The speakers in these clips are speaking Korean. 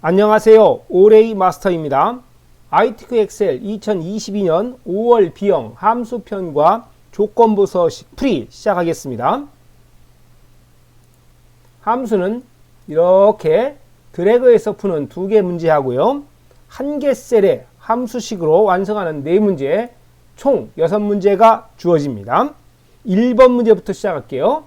안녕하세요. 오레이 마스터입니다. ITQ 엑셀 2022년 5월 B형 함수편과 조건부서식 풀이 시작하겠습니다. 함수는 이렇게 드래그해서 푸는 2개 문제 하고요. 1개 셀의 함수식으로 완성하는 4문제, 총 6문제가 주어집니다. 1번 문제부터 시작할게요.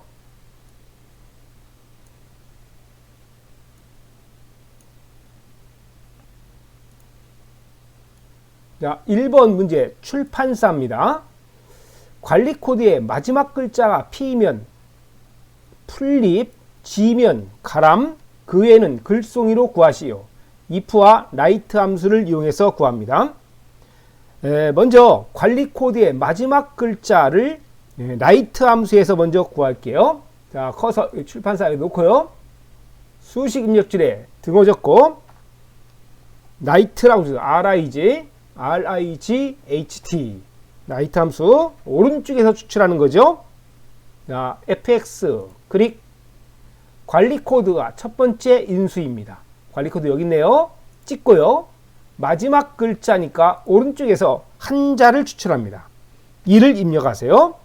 자, 1번 문제 출판사입니다. 관리 코드의 마지막 글자가 P이면 풀립, G면 가람, 그 외에는 글송이로 구하시오. if와 write 함수를 이용해서 구합니다. 먼저 관리 코드의 마지막 글자를 write 함수에서 먼저 구할게요. 자, 커서 출판사에 놓고요. 수식 입력줄에 등호 적고 write라고 써요. RIGHT write 함수 오른쪽에서 추출하는 거죠. 자, fx 클릭. 관리 코드가 첫 번째 인수입니다. 관리 코드 여기 있네요. 찍고요. 마지막 글자니까 오른쪽에서 한자를 추출합니다. 이를 입력하세요.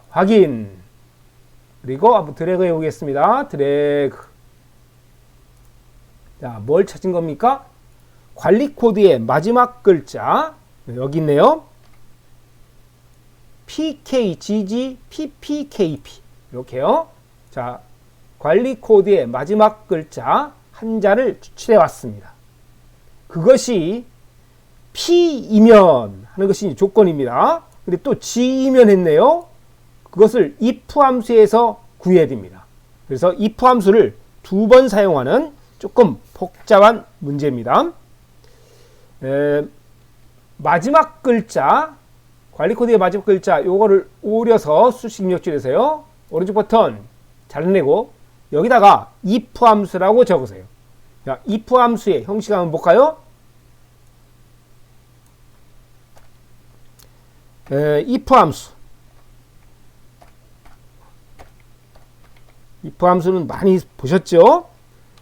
확인. 그리고 한번 드래그 해보겠습니다. 드래그. 자, 뭘 찾은 겁니까? 관리 코드의 마지막 글자 여기 있네요. PKGG, PPKP 이렇게요. 자, 관리 코드의 마지막 글자 한자를 추출해 왔습니다. 그것이 P이면 하는 것이 조건입니다. 근데 또 G이면 했네요. 그것을 if 함수에서 구해야 됩니다. 그래서 if 함수를 2번 사용하는 조금 복잡한 문제입니다. 마지막 글자, 관리 코드의 마지막 글자 요거를 오려서 수식 입력줄에서요. 오른쪽 버튼 잘라내고 여기다가 if 함수라고 적으세요. 자, if 함수의 형식 한번 볼까요? if 함수. if 함수는 많이 보셨죠?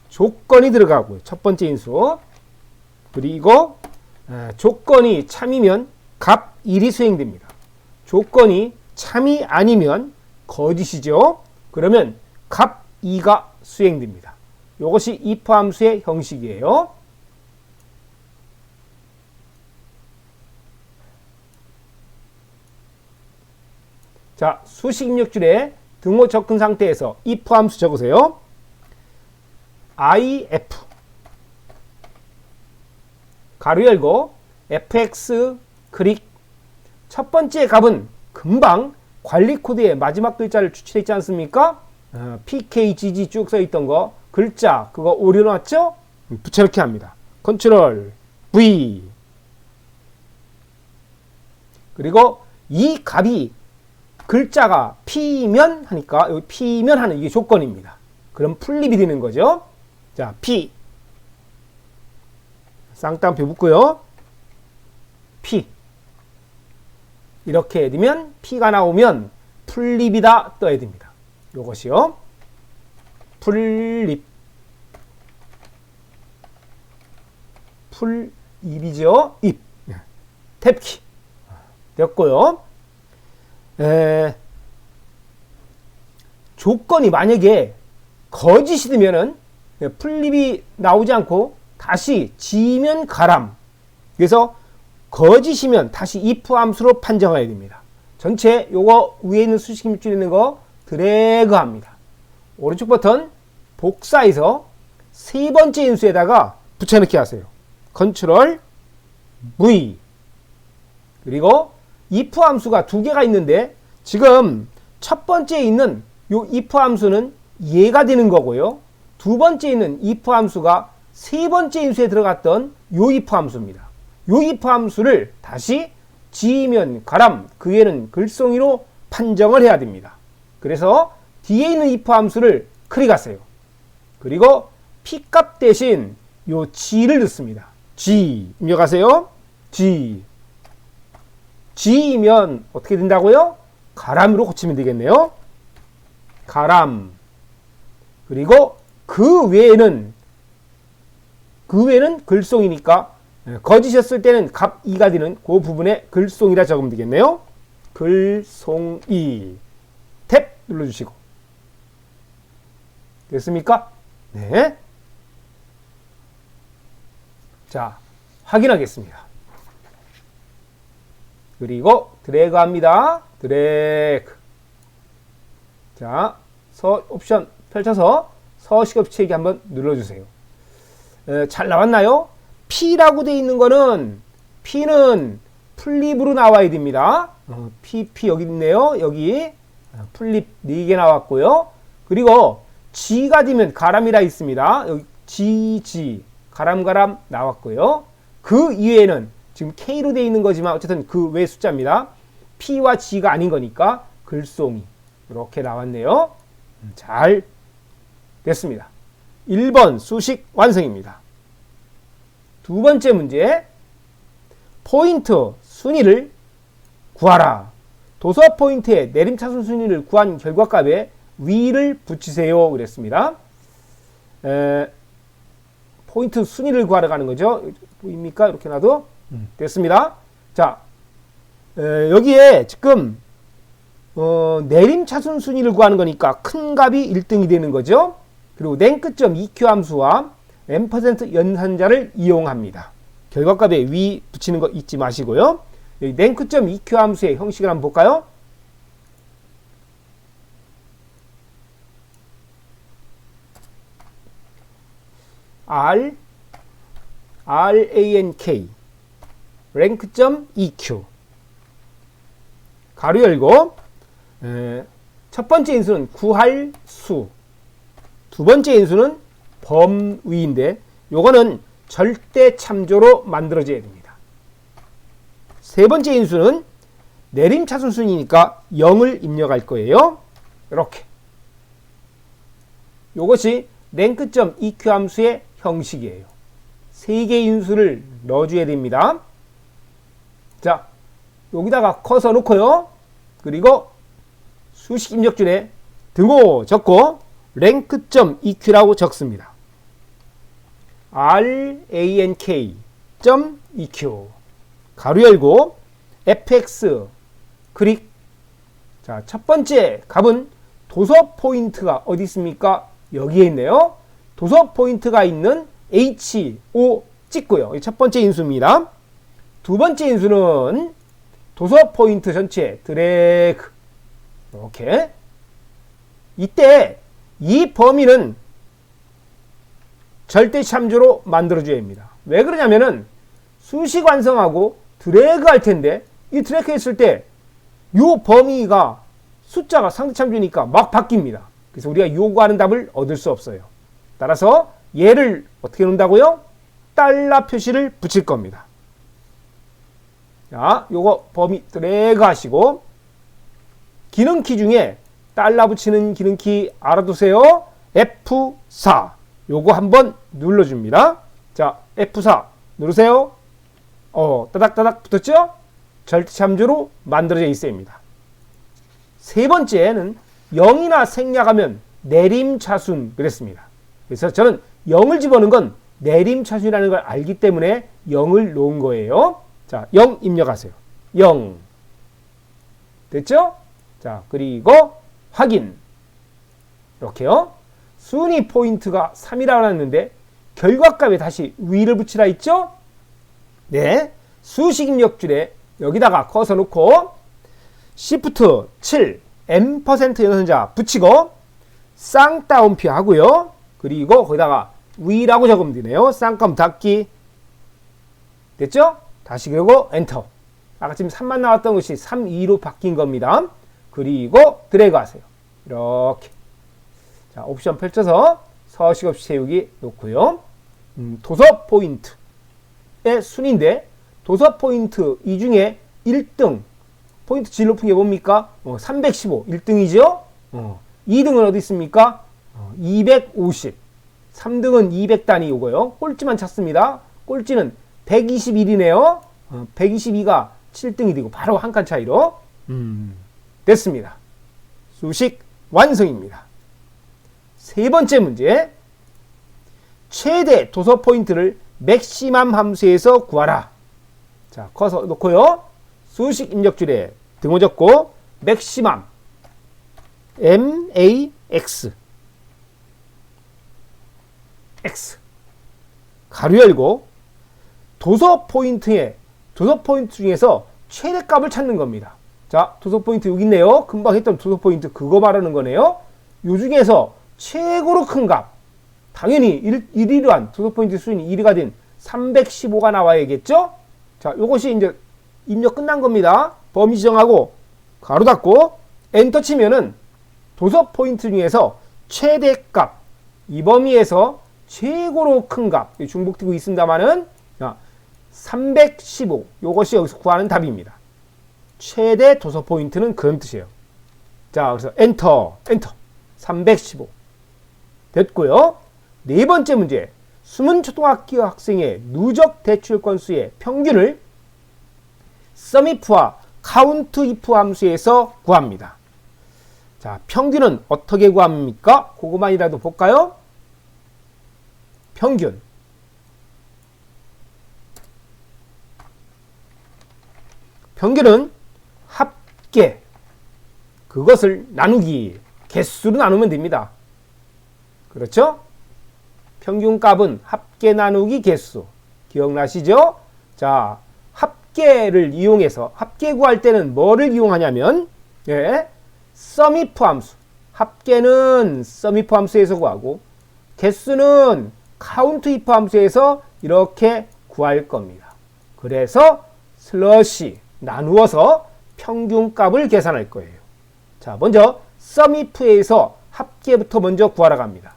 조건이 들어가고요. 첫 번째 인수. 그리고 조건이 참이면 값 1이 수행됩니다. 조건이 참이 아니면 거짓이죠. 그러면 값 2가 수행됩니다. 이것이 if 함수의 형식이에요. 자, 수식 입력줄에 등호 적은 상태에서 if 함수 적으세요. if 가로 열고 fx 클릭. 첫 번째 값은 금방 관리 코드의 마지막 글자를 추출했지 않습니까? PKGG 쭉 써있던 거 글자 그거 오려놨죠? 붙여넣기 합니다. 컨트롤 V. 그리고 이 값이 글자가 P면 하니까 여기 P면 하는 이게 조건입니다. 그럼 풀립이 되는 거죠. 자, P 쌍따옴표 붙고요. P 이렇게 되면 P가 나오면 풀립이다 떠야 됩니다. 요것이요. 풀립. 풀입이죠. 입. 탭키. 됐고요. 조건이 만약에 거짓이 되면은 풀립이 나오지 않고 다시 G면 가람. 그래서 거짓이면 다시 if 함수로 판정해야 됩니다. 전체 요거 위에 있는 수식 입력줄에 있는 거 드래그 합니다. 오른쪽 버튼 복사해서 세 번째 인수에다가 붙여넣기 하세요. 컨트롤 V. 그리고 if 함수가 2개가 있는데 지금 첫 번째에 있는 요 if 함수는 얘가 되는 거고요. 두 번째에 있는 if 함수가 세 번째 인수에 들어갔던 요 if 함수입니다. 요 if 함수를 다시 G면 가람, 그 외에는 글송이로 판정을 해야 됩니다. 그래서 뒤에 있는 if 함수를 클릭하세요. 그리고 P 값 대신 요 G를 넣습니다. G 입력하세요. G. G이면 어떻게 된다고요? 가람으로 고치면 되겠네요. 가람. 그리고 그 외에는 그 외에는 글송이니까 거짓이었을 때는 갑 2가 되는 그 부분에 글송이라 적으면 되겠네요. 글송이. 탭 눌러주시고. 됐습니까? 네. 자, 확인하겠습니다. 그리고 드래그 합니다. 드래그. 자, 옵션 펼쳐서 서식 없이 한번 눌러주세요. 잘 나왔나요? P라고 되어 있는 거는 P는 플립으로 나와야 됩니다. PP 여기 있네요. 여기 플립 4개 나왔고요. 그리고 G가 되면 가람이라 있습니다. 여기 GG 가람 나왔고요. 그 이외에는 지금 K로 되어 있는 거지만 어쨌든 그 외 숫자입니다. P와 G가 아닌 거니까 글송이 이렇게 나왔네요. 잘 됐습니다. 1번 수식 완성입니다. 두 번째 문제, 포인트 순위를 구하라. 도서 포인트의 내림차순 순위를 구한 결과값에 위를 붙이세요. 그랬습니다. 포인트 순위를 구하러 가는 거죠. 보입니까? 이렇게 놔도 됐습니다. 자, 여기에 지금 내림차순 순위를 구하는 거니까 큰 값이 1등이 되는 거죠. 그리고 랭크점 EQ 함수와 M% 연산자를 이용합니다. 결과값에 위 붙이는 거 잊지 마시고요. 여기 랭크점 EQ 함수의 형식을 한번 볼까요? RANK 랭크점 EQ 가로 열고 첫 번째 인수는 구할 수, 두 번째 인수는 범위인데 요거는 절대 참조로 만들어져야 됩니다. 세 번째 인수는 내림차순 순이니까 0을 입력할 거예요. 이렇게 요것이 랭크점 EQ 함수의 형식이에요. 세 개의 인수를 넣어줘야 됩니다. 자, 여기다가 커서 놓고요. 그리고 수식 입력줄에 등호 적고 랭크점 EQ라고 적습니다. RANK.EQ 가로 열고 fx 클릭. 자, 첫 번째 값은 도서 포인트가 어디 있습니까? 여기에 있네요. 도서 포인트가 있는 HO 찍고요. 첫 번째 인수입니다. 두 번째 인수는 도서 포인트 전체 드래그. 이렇게. 이때 이 범위는 절대 참조로 만들어줘야 합니다. 왜 그러냐면은 수식 완성하고 드래그 할 텐데 이 드래그 했을 때 이 범위가 숫자가 상대 참조니까 막 바뀝니다. 그래서 우리가 요구하는 답을 얻을 수 없어요. 따라서 얘를 어떻게 놓는다고요? 달러 표시를 붙일 겁니다. 자, 요거 범위 드래그 하시고 기능키 중에 달러 붙이는 기능키 알아두세요. F4 요거 한번 눌러줍니다. 자, F4 누르세요. 따닥따닥 붙었죠? 절대참조로 만들어져 있습니다. 세 번째는 0이나 생략하면 내림차순 그랬습니다. 그래서 저는 0을 집어넣은 건 내림차순이라는 걸 알기 때문에 0을 놓은 거예요. 자, 0 입력하세요. 0 됐죠? 자, 그리고 확인. 이렇게요. 순위 포인트가 3이라고 했는데 결과값에 다시 위를 붙이라 했죠? 네. 수식 입력줄에 여기다가 커서 놓고 Shift 7 M% 연산자 붙이고 쌍따옴표 하고요. 그리고 거기다가 위라고 적으면 되네요. 쌍꺼풀 닫기. 됐죠? 다시 그리고 엔터. 아까 지금 3만 나왔던 것이 3, 2로 바뀐 겁니다. 그리고 드래그 하세요. 이렇게. 자, 옵션 펼쳐서 서식 없이 세우기 놓고요. 도서 포인트의 순인데 도서 포인트 이 중에 1등 포인트 제일 높은 게 뭡니까? 315 1등이죠. 2등은 어디 있습니까? 250. 3등은 200단위 오고요. 꼴찌만 찾습니다. 꼴찌는 121이네요. 122가 7등이 되고 바로 한 칸 차이로 됐습니다. 수식 완성입니다. 세 번째 문제. 최대 도서 포인트를 맥시멈 함수에서 구하라. 자, 커서 놓고요. 수식 입력줄에 등호 적고 맥시멈 max x 가로 열고 도서 포인트 중에서 최대값을 찾는 겁니다. 자, 도서 포인트 여기 있네요. 금방 했던 도서 포인트 그거 말하는 거네요. 요 중에서 최고로 큰 값, 당연히 1위로한 도서 포인트 수준이 1위가 된 315가 나와야겠죠? 자, 요것이 이제 입력 끝난 겁니다. 범위 지정하고 가로 닫고 엔터 치면은 도서 포인트 중에서 최대값, 이 범위에서 최고로 큰 값, 중복되고 있습니다만은 315, 요것이 여기서 구하는 답입니다. 최대 도서 포인트는 그런 뜻이에요. 자, 그래서 엔터 315 됐고요. 네 번째 문제, 숨은 초등학교 학생의 누적 대출 건수의 평균을 SUMIF와 COUNTIF 함수에서 구합니다. 자, 평균은 어떻게 구합니까? 그거만이라도 볼까요? 평균은 합계, 그것을 나누기, 개수로 나누면 됩니다. 그렇죠? 평균값은 합계 나누기 개수. 기억나시죠? 자, 합계를 이용해서, 합계 구할 때는 뭐를 이용하냐면, SUMIF 함수. 합계는 SUMIF 함수에서 구하고, 개수는 COUNTIF 함수에서 이렇게 구할 겁니다. 그래서 슬러시 나누어서 평균값을 계산할 거예요. 자, 먼저 SUMIF에서 합계부터 먼저 구하러 갑니다.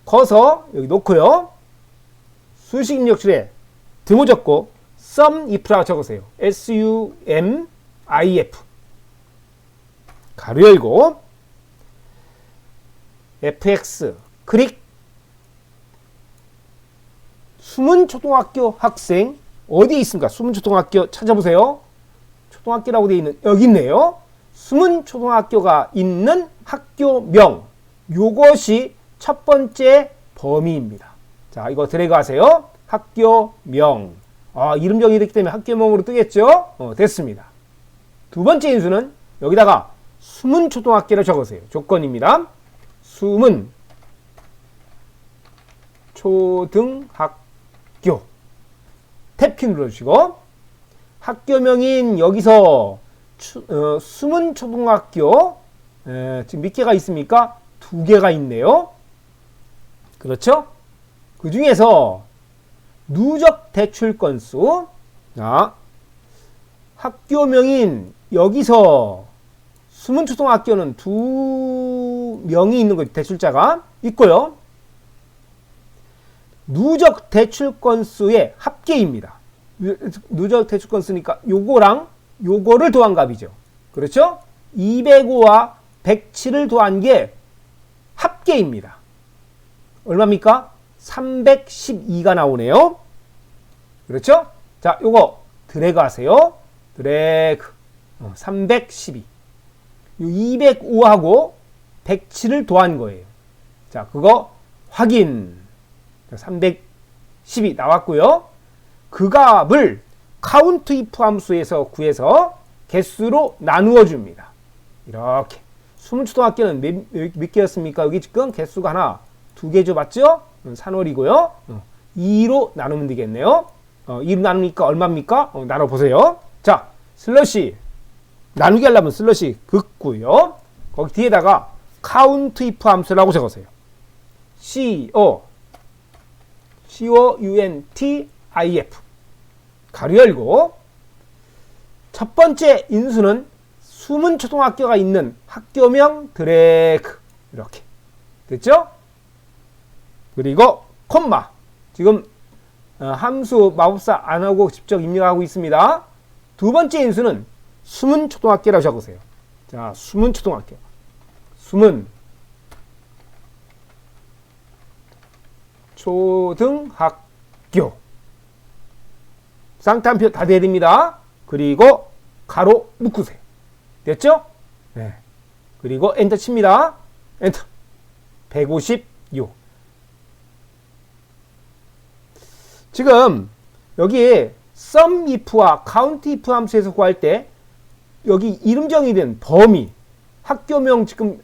커서 여기 놓고요. 수식 입력줄에 등호 적고 SUMIF라고 적으세요. SUMIF 가로 열고 fx 클릭. 숨은 초등학교 학생 어디에 있습니까? 숨은 초등학교 찾아보세요. 초등학교라고 되어 있는 여기 있네요. 숨은 초등학교가 있는 학교명, 요것이 첫 번째 범위입니다. 자, 이거 드래그 하세요. 학교명. 이름 정의됐기 때문에 학교명으로 뜨겠죠? 됐습니다. 두 번째 인수는 여기다가 숨은 초등학교를 적으세요. 조건입니다. 숨은 초등학교. 탭키 눌러주시고, 학교명인 여기서 숨은 초등학교, 지금 몇 개가 있습니까? 2개가 있네요. 그렇죠? 그 중에서 누적 대출 건수, 학교명인 여기서 숨은 초등학교는 2명이 있는 거죠. 대출자가 있고요. 누적 대출 건수의 합계입니다. 누적 대출 건수니까 요거랑 요거를 더한 값이죠. 그렇죠? 205와 107을 더한 게 합계입니다. 얼마입니까? 312가 나오네요. 그렇죠? 자, 요거 드래그 하세요. 드래그. 312. 요 205하고 107을 더한 거예요. 자, 그거 확인. 312 나왔고요. 그 값을 COUNTIF 함수에서 구해서 개수로 나누어 줍니다. 이렇게. 숨은 초등학교는 몇 개였습니까? 여기 지금 개수가 하나, 2개죠. 맞죠? 산월이고요. 2로 나누면 되겠네요. 2로 나누니까 얼마입니까? 나눠보세요. 자, 슬러시. 나누기 하려면 슬러시 긋고요. 거기 뒤에다가 COUNTIF 함수라고 적으세요. COUNTIF 가로 열고, 첫 번째 인수는 숨은 초등학교가 있는 학교명 드래그. 이렇게 됐죠? 그리고 콤마. 지금 함수 마법사 안 하고 직접 입력하고 있습니다. 두 번째 인수는 숨은 초등학교라고 적으세요. 자, 숨은 초등학교. 숨은 초등학교. 쌍따옴표 다 돼야 됩니다. 그리고 가로 묶으세요. 됐죠? 네. 그리고 엔터 칩니다. 엔터. 156. 지금 여기에 sum if와 count if 함수에서 구할 때 여기 이름 정의된 범위, 학교명 지금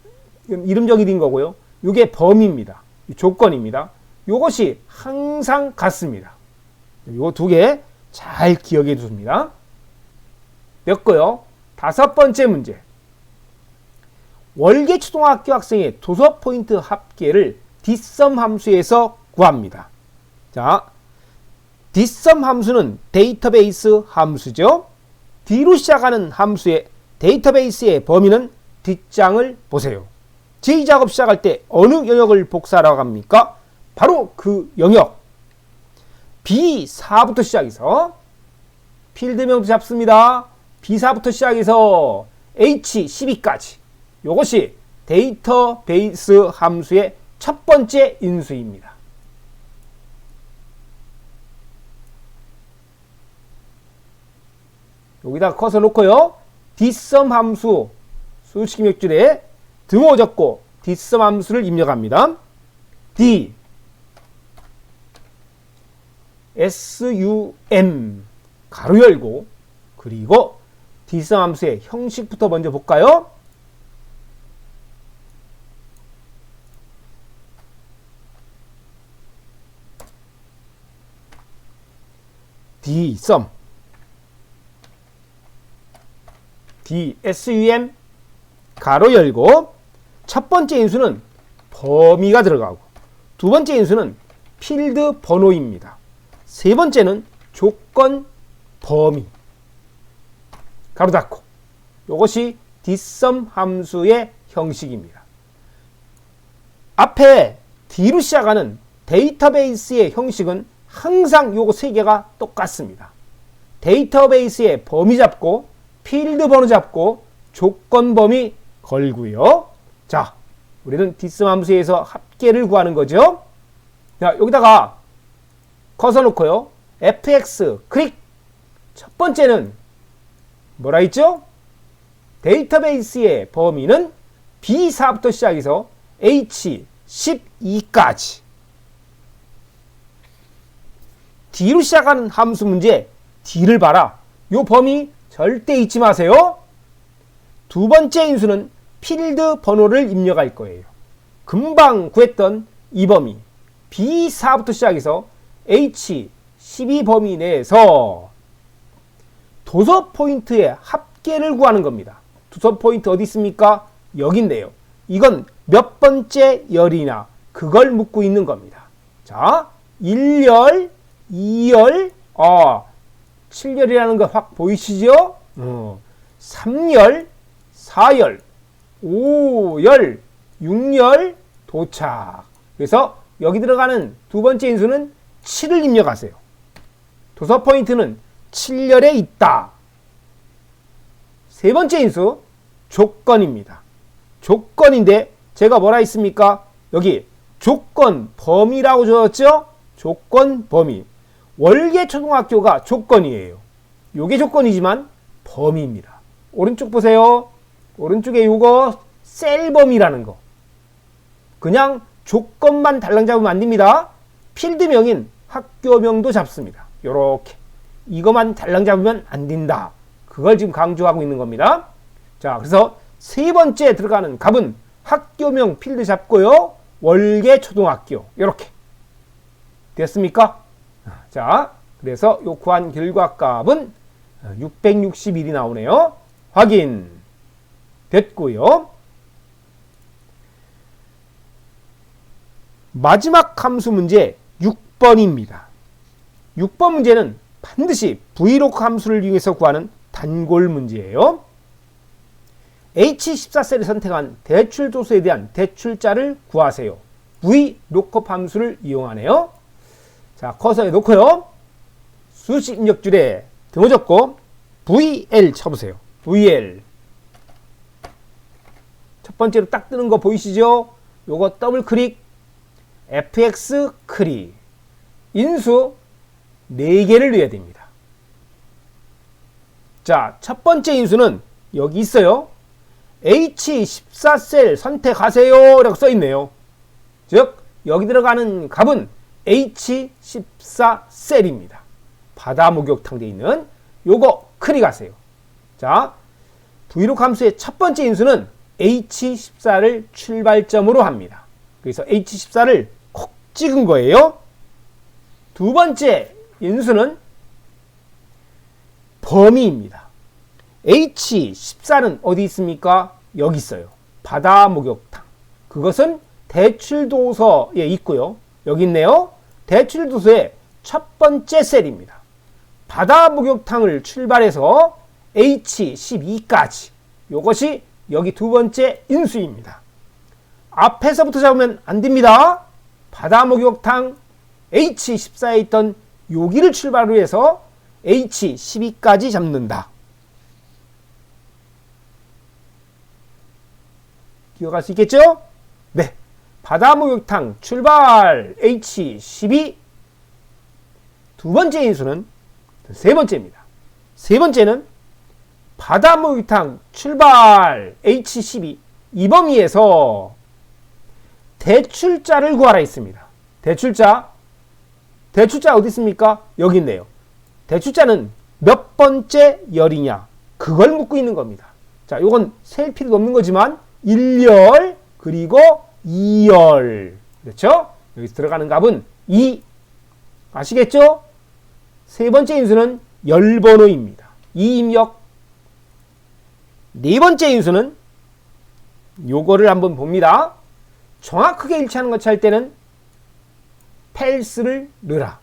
이름 정의된 거고요. 이게 범위입니다. 조건입니다. 이것이 항상 같습니다. 요 두 개 잘 기억해 두십니다. 됐고요. 5번째 문제. 월계 초등학교 학생의 도서 포인트 합계를 dsum 함수에서 구합니다. 자, dsum 함수는 데이터베이스 함수죠. D로 시작하는 함수의 데이터베이스의 범위는 뒷장을 보세요. 제2작업 시작할 때 어느 영역을 복사하라고 합니까? 바로 그 영역. B4부터 시작해서 필드명도 잡습니다. B4부터 시작해서 H12까지. 이것이 데이터베이스 함수의 첫 번째 인수입니다. 여기다 커서 놓고요. dsum 함수 수식이 몇 줄에 등호 적고 dsum 함수를 입력합니다. D sum 가로 열고 그리고 dsum 함수의 형식부터 먼저 볼까요? dsum dsum 가로 열고 첫 번째 인수는 범위가 들어가고 두 번째 인수는 필드 번호입니다. 세 번째는 조건 범위 가로 닫고 이것이 dsum 함수의 형식입니다. 앞에 D로 시작하는 데이터베이스의 형식은 항상 요거 세 개가 똑같습니다. 데이터베이스의 범위 잡고 필드 번호 잡고 조건 범위 걸고요. 자, 우리는 dsum 함수에서 합계를 구하는 거죠. 자, 여기다가 커서 놓고요. fx 클릭. 첫 번째는 뭐라 했죠? 데이터베이스의 범위는 B4부터 시작해서 H12까지. D로 시작하는 함수 문제 D를 봐라. 요 범위 절대 잊지 마세요. 두 번째 인수는 필드 번호를 입력할 거예요. 금방 구했던 이 범위 B4부터 시작해서 H12 범위 내에서 도서 포인트의 합계를 구하는 겁니다. 도서 포인트 어디 있습니까? 여기 있네요. 이건 몇 번째 열이나 그걸 묻고 있는 겁니다. 자, 1열, 2열, 7열이라는 거 확 보이시죠? 3열, 4열, 5열, 6열 도착. 그래서 여기 들어가는 두 번째 인수는 7을 입력하세요. 도서 포인트는 7열에 있다. 세 번째 인수 조건입니다. 조건인데 제가 뭐라 했습니까? 여기 조건 범위라고 적었죠? 조건 범위. 월계 초등학교가 조건이에요. 요게 조건이지만 범위입니다. 오른쪽 보세요. 오른쪽에 요거 셀 범위라는 거. 그냥 조건만 달랑 잡으면 안 됩니다. 필드명인 학교명도 잡습니다. 요렇게. 이거만 달랑 잡으면 안 된다. 그걸 지금 강조하고 있는 겁니다. 자, 그래서 세 번째 들어가는 값은 학교명 필드 잡고요. 월계 초등학교. 요렇게. 됐습니까? 자, 그래서 요 구한 결과값은 661이 나오네요. 확인. 됐고요. 마지막 함수 문제 6번입니다. 6번 문제는 반드시 vlookup 함수를 이용해서 구하는 단골 문제예요. H14셀을 선택한 대출 도수에 대한 대출자를 구하세요. vlookup 함수를 이용하네요. 자, 커서에 놓고요. 수식 입력줄에 등호 적고 VL 쳐보세요. VL. 첫 번째로 딱 뜨는 거 보이시죠? 요거 더블 클릭. fx 클릭. 인수 4개를 넣어야 됩니다. 자, 첫 번째 인수는 여기 있어요. H14셀 선택하세요 라고 써있네요. 즉 여기 들어가는 값은 H14셀입니다. 바다 목욕탕 돼 있는 요거 클릭하세요. 자, 브이로그 함수의 첫 번째 인수는 H14를 출발점으로 합니다. 그래서 H14를 콕 찍은 거예요. 두 번째 인수는 범위입니다. H14는 어디 있습니까? 여기 있어요. 바다 목욕탕. 그것은 대출도서에 있고요. 여기 있네요. 대출도서의 첫 번째 셀입니다. 바다 목욕탕을 출발해서 H12까지. 이것이 여기 두 번째 인수입니다. 앞에서부터 잡으면 안 됩니다. 바다 목욕탕 H14에 있던 여기를 출발로 해서 H12까지 잡는다. 기억할 수 있겠죠? 네. 바다 목욕탕 출발 H12. 두 번째 인수는 세 번째입니다. 세 번째는 바다 목욕탕 출발 H12 이 범위에서 대출자를 구하라 했습니다. 대출자 어디 있습니까? 여기 있네요. 대출자는 몇 번째 열이냐? 그걸 묻고 있는 겁니다. 자, 요건 셀 필요도 없는 거지만 1열 그리고 2열. 그렇죠? 여기서 들어가는 값은 2. 아시겠죠? 세 번째 인수는 열번호입니다. 2 입력. 네 번째 인수는 요거를 한번 봅니다. 정확하게 일치하는 것 찾을 때는 펠스를 넣으라.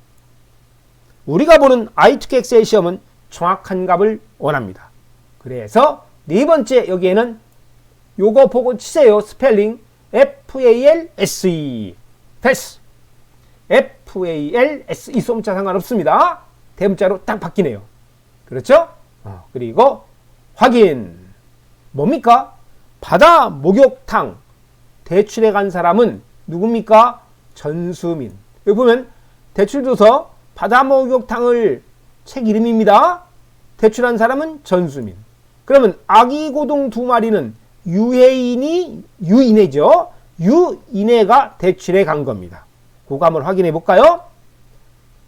우리가 보는 I2K 엑셀 시험은 정확한 값을 원합니다. 그래서 네 번째 여기에는 요거 보고 치세요. 스펠링 FALSE 펠스. FALSE 솜자 상관없습니다. 대문자로 딱 바뀌네요. 그렇죠? 그리고 확인. 뭡니까? 바다 목욕탕 대출해 간 사람은 누굽니까? 전수민. 여기 보면 대출도서 바다 목욕탕을 책 이름입니다. 대출한 사람은 전수민. 그러면 아기 고동 2마리는 유인해죠. 유인해가 대출해 간 겁니다. 그거 한번 확인해 볼까요?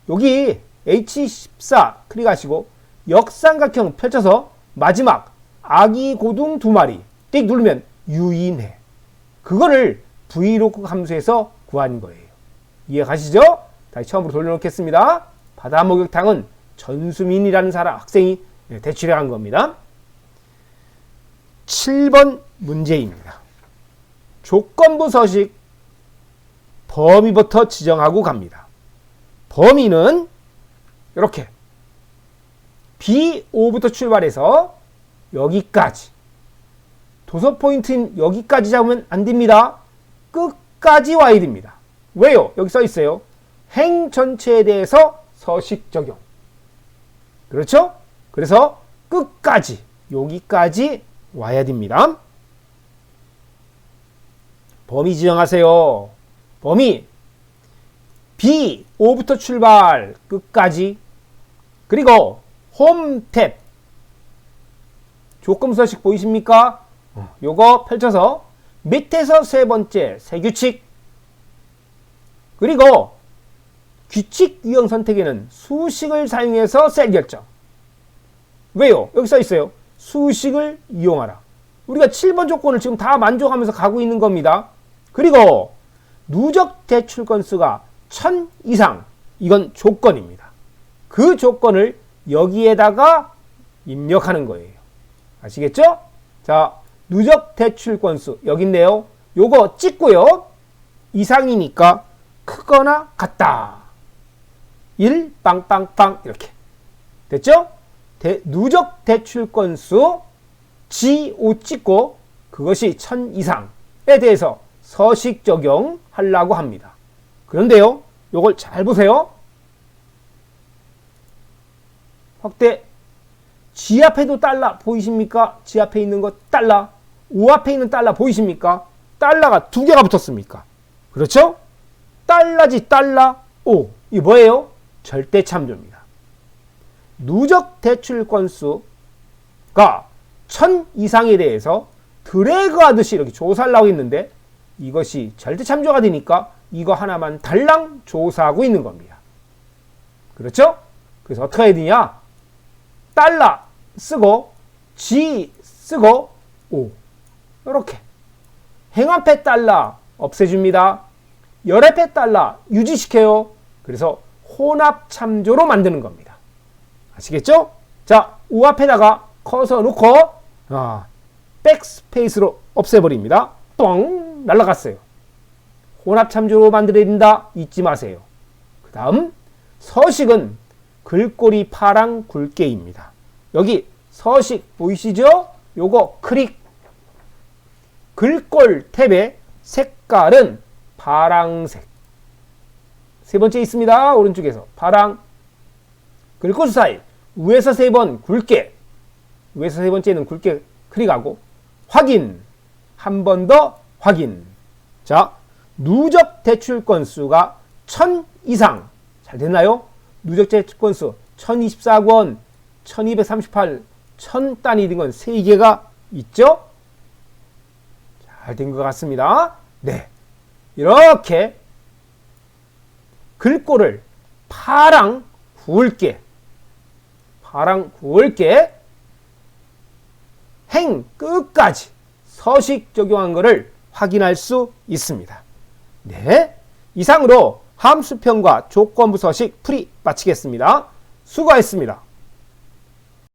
여기 H14 클릭하시고 역삼각형 펼쳐서 마지막 아기 고동 2마리 띡 누르면 유인해. 그거를 브이로그 함수에서 구한 거예요. 이해가시죠? 다시 처음으로 돌려놓겠습니다. 바다 목욕탕은 전수민이라는 사람 학생이 대출해 간 겁니다. 7번 문제입니다. 조건부 서식 범위부터 지정하고 갑니다. 범위는 이렇게 B5부터 출발해서 여기까지. 도서 포인트인 여기까지 잡으면 안 됩니다. 끝까지 와야 됩니다. 왜요? 여기 써 있어요. 행 전체에 대해서 서식 적용. 그렇죠? 그래서 끝까지 여기까지 와야 됩니다. 범위 지정하세요. 범위 B5부터 출발 끝까지. 그리고 홈 탭 조건 서식 보이십니까? 요거 펼쳐서 밑에서 세 번째 세 규칙. 그리고 규칙 유형 선택에는 수식을 사용해서 셀 결정. 왜요? 여기 써 있어요. 수식을 이용하라. 우리가 7번 조건을 지금 다 만족하면서 가고 있는 겁니다. 그리고 누적 대출 건수가 1000 이상. 이건 조건입니다. 그 조건을 여기에다가 입력하는 거예요. 아시겠죠? 자, 누적 대출 건수 여기 있네요. 요거 찍고요. 이상이니까 크거나 같다. 1 빵빵빵 이렇게. 됐죠? 누적 대출 건수 G5 찍고 그것이 1000 이상에 대해서 서식 적용하려고 합니다. 그런데요. 요걸 잘 보세요. 확대. G 앞에도 달러 보이십니까? G 앞에 있는 거 달러. O 앞에 있는 달러 보이십니까? 달러가 두 개가 붙었습니까? 그렇죠? 달러지 달러 O. 이게 뭐예요? 절대 참조입니다. 누적 대출 건수가 1000 이상에 대해서 드래그 하듯이 이렇게 조사를 하고 있는데 이것이 절대 참조가 되니까 이거 하나만 달랑 조사하고 있는 겁니다. 그렇죠? 그래서 어떻게 해야 되냐? 달러 쓰고 G 쓰고 O 이렇게 행합해 달러 없애줍니다. 열합해 달러 유지시켜요. 그래서 혼합 참조로 만드는 겁니다. 아시겠죠? 자, O 앞에다가 커서 놓고 백스페이스로 없애버립니다. 뻥 날아갔어요. 혼합 참조로 만들어야 된다. 잊지 마세요. 그 다음 서식은 글꼴이 파랑 굵게입니다. 여기 서식 보이시죠? 요거 클릭. 글꼴 탭의 색깔은 파랑색. 세 번째 있습니다. 오른쪽에서 파랑. 글꼴 스타일 위에서 세 번 굵게, 위에서 세 번째는 굵게 클릭하고 확인. 한 번 더 확인. 자, 누적 대출 건수가 1000 이상. 잘 됐나요? 누적 대출 건수 1024권, 1238, 1000 단위 된 건 3개가 있죠? 잘 된 것 같습니다. 네. 이렇게 글꼴을 파랑 굵게 행 끝까지 서식 적용한 것을 확인할 수 있습니다. 네. 이상으로 함수평과 조건부 서식 풀이 마치겠습니다. 수고하셨습니다.